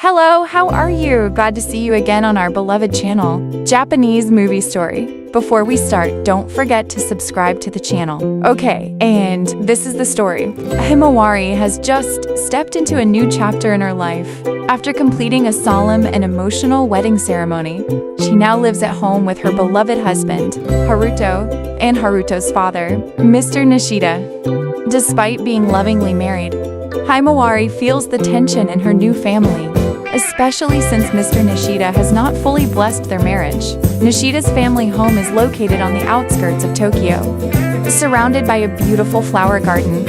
Hello, how are you? Glad to see you again on our beloved channel, Japanese Movie Story. Before we start, don't forget to subscribe to the channel. Okay, and this is the story. Himawari has just stepped into a new chapter in her life. After completing a solemn and emotional wedding ceremony, she now lives at home with her beloved husband, Haruto, and Haruto's father, Mr. Nishida. Despite being lovingly married, Himawari feels the tension in her new family, especially since Mr. Nishida has not fully blessed their marriage. Nishida's family home is located on the outskirts of Tokyo, surrounded by a beautiful flower garden.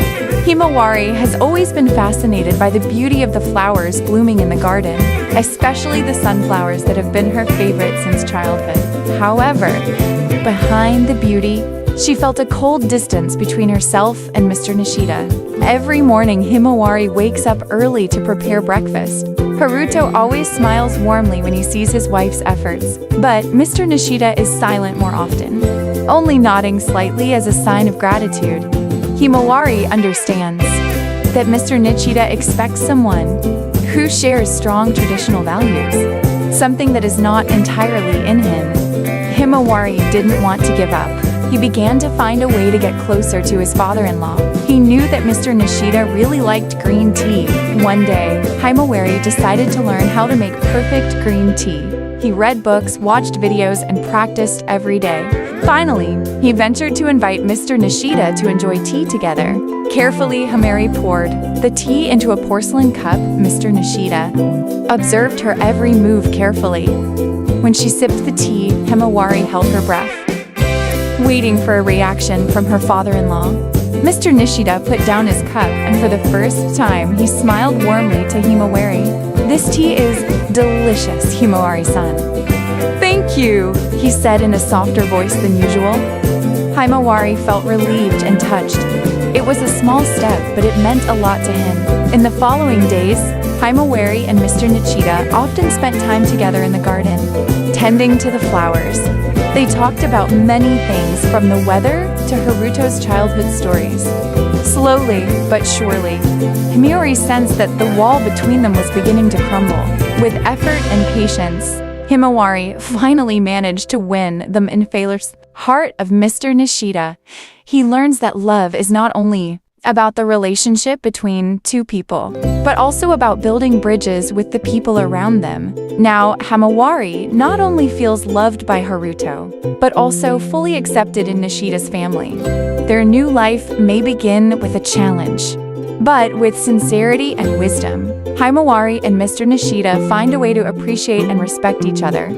Himawari has always been fascinated by the beauty of the flowers blooming in the garden, especially the sunflowers that have been her favorite since childhood. However, behind the beauty, she felt a cold distance between herself and Mr. Nishida. Every morning, Himawari wakes up early to prepare breakfast. Haruto always smiles warmly when he sees his wife's efforts, but Mr. Nishida is silent more often, only nodding slightly as a sign of gratitude. Himawari understands that Mr. Nishida expects someone who shares strong traditional values, something that is not entirely in him. Himawari didn't want to give up. He began to find a way to get closer to his father-in-law. He knew that Mr. Nishida really liked green tea. One day, Himawari decided to learn how to make perfect green tea. He read books, watched videos, and practiced every day. Finally, he ventured to invite Mr. Nishida to enjoy tea together. Carefully, Himawari poured the tea into a porcelain cup. Mr. Nishida observed her every move carefully. When she sipped the tea, Himawari held her breath, waiting for a reaction from her father-in-law. Mr. Nishida put down his cup, and for the first time, he smiled warmly to Himawari. "This tea is delicious, Himawari-san." "Thank you," he said in a softer voice than usual. Himawari felt relieved and touched. It was a small step, but it meant a lot to him. In the following days, Himawari and Mr. Nishida often spent time together in the garden, tending to the flowers. They talked about many things, from the weather to Haruto's childhood stories. Slowly but surely, Himawari sensed that the wall between them was beginning to crumble. With effort and patience, Himawari finally managed to win the infaller's heart of Mr. Nishida. He learns that love is not only about the relationship between two people, but also about building bridges with the people around them. Now, Himawari not only feels loved by Haruto, but also fully accepted in Nishida's family. Their new life may begin with a challenge, but with sincerity and wisdom, Himawari and Mr. Nishida find a way to appreciate and respect each other.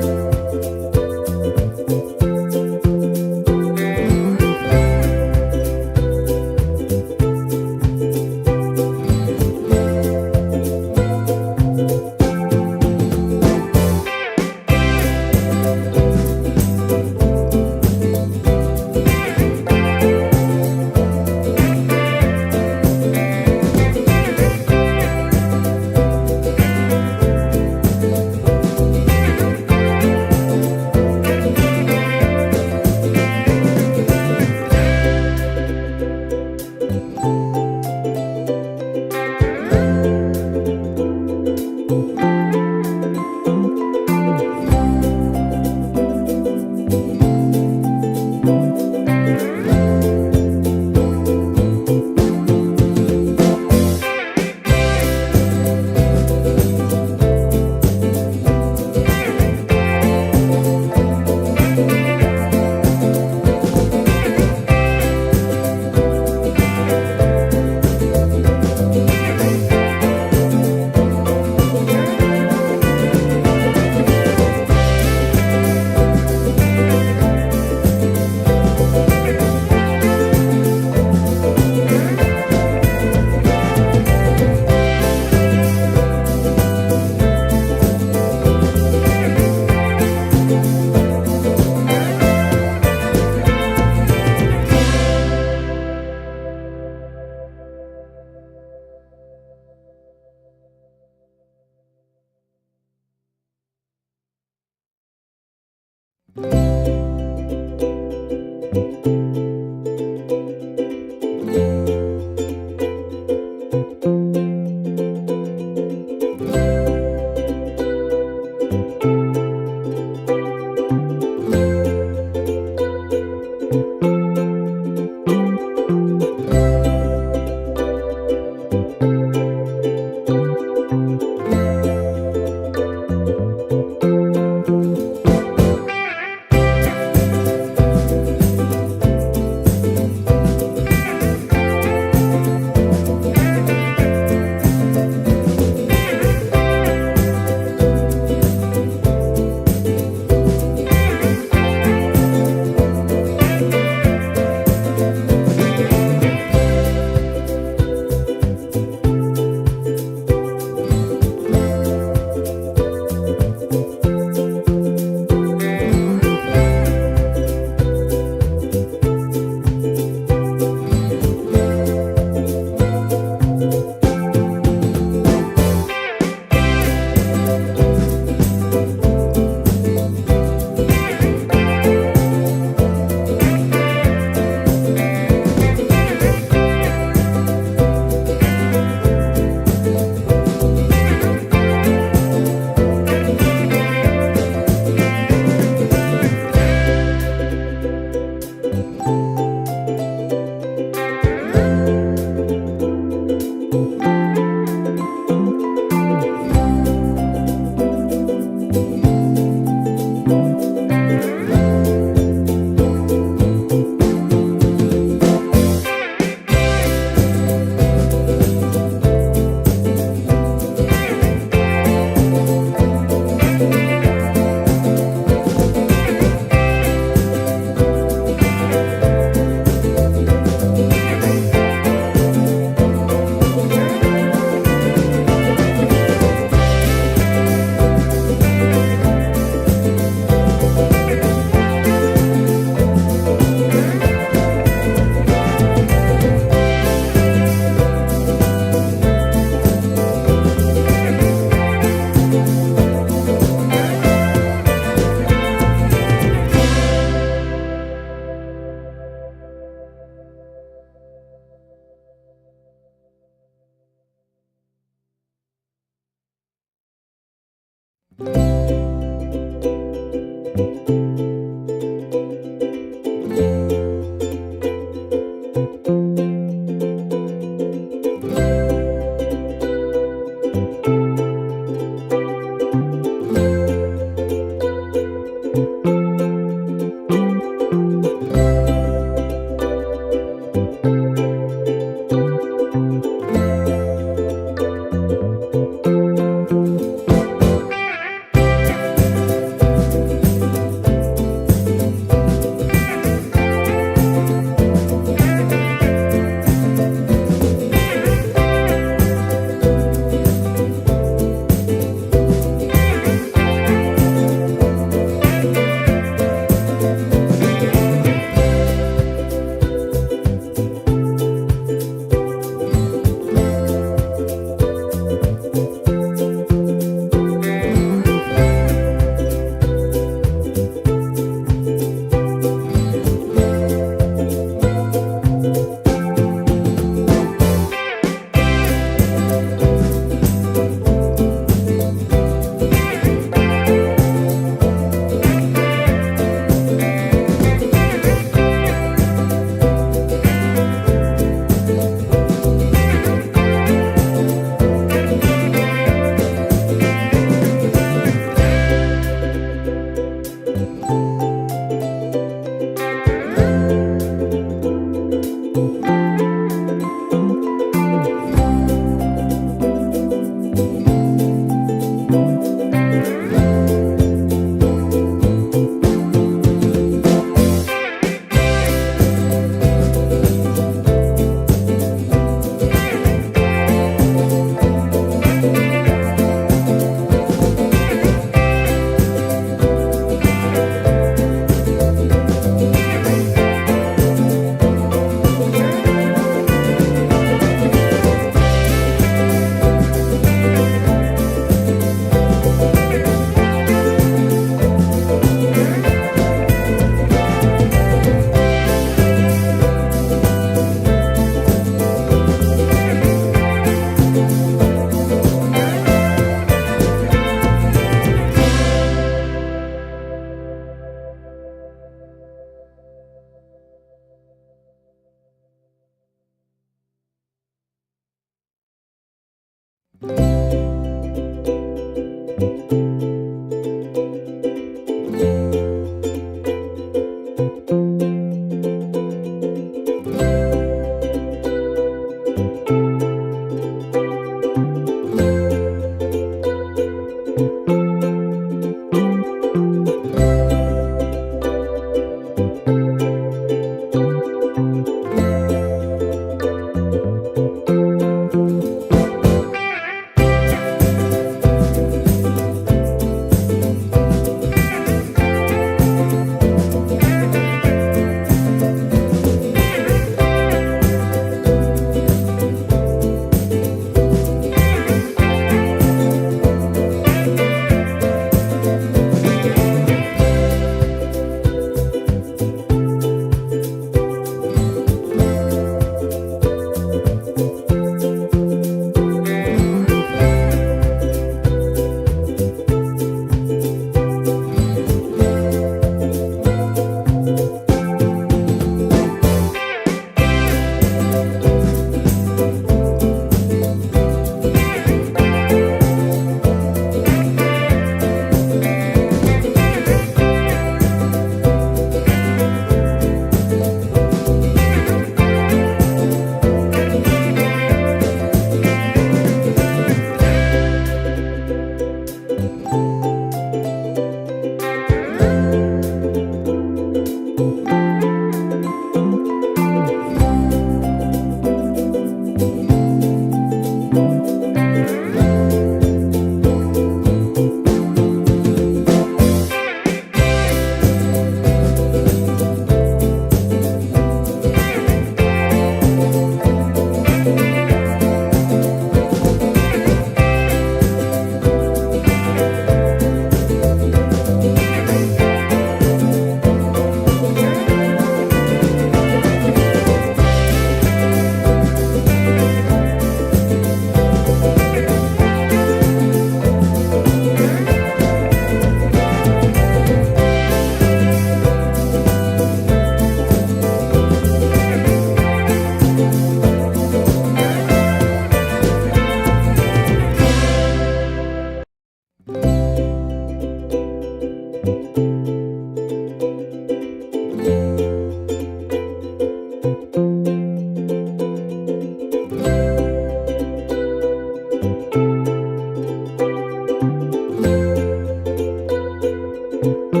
bye.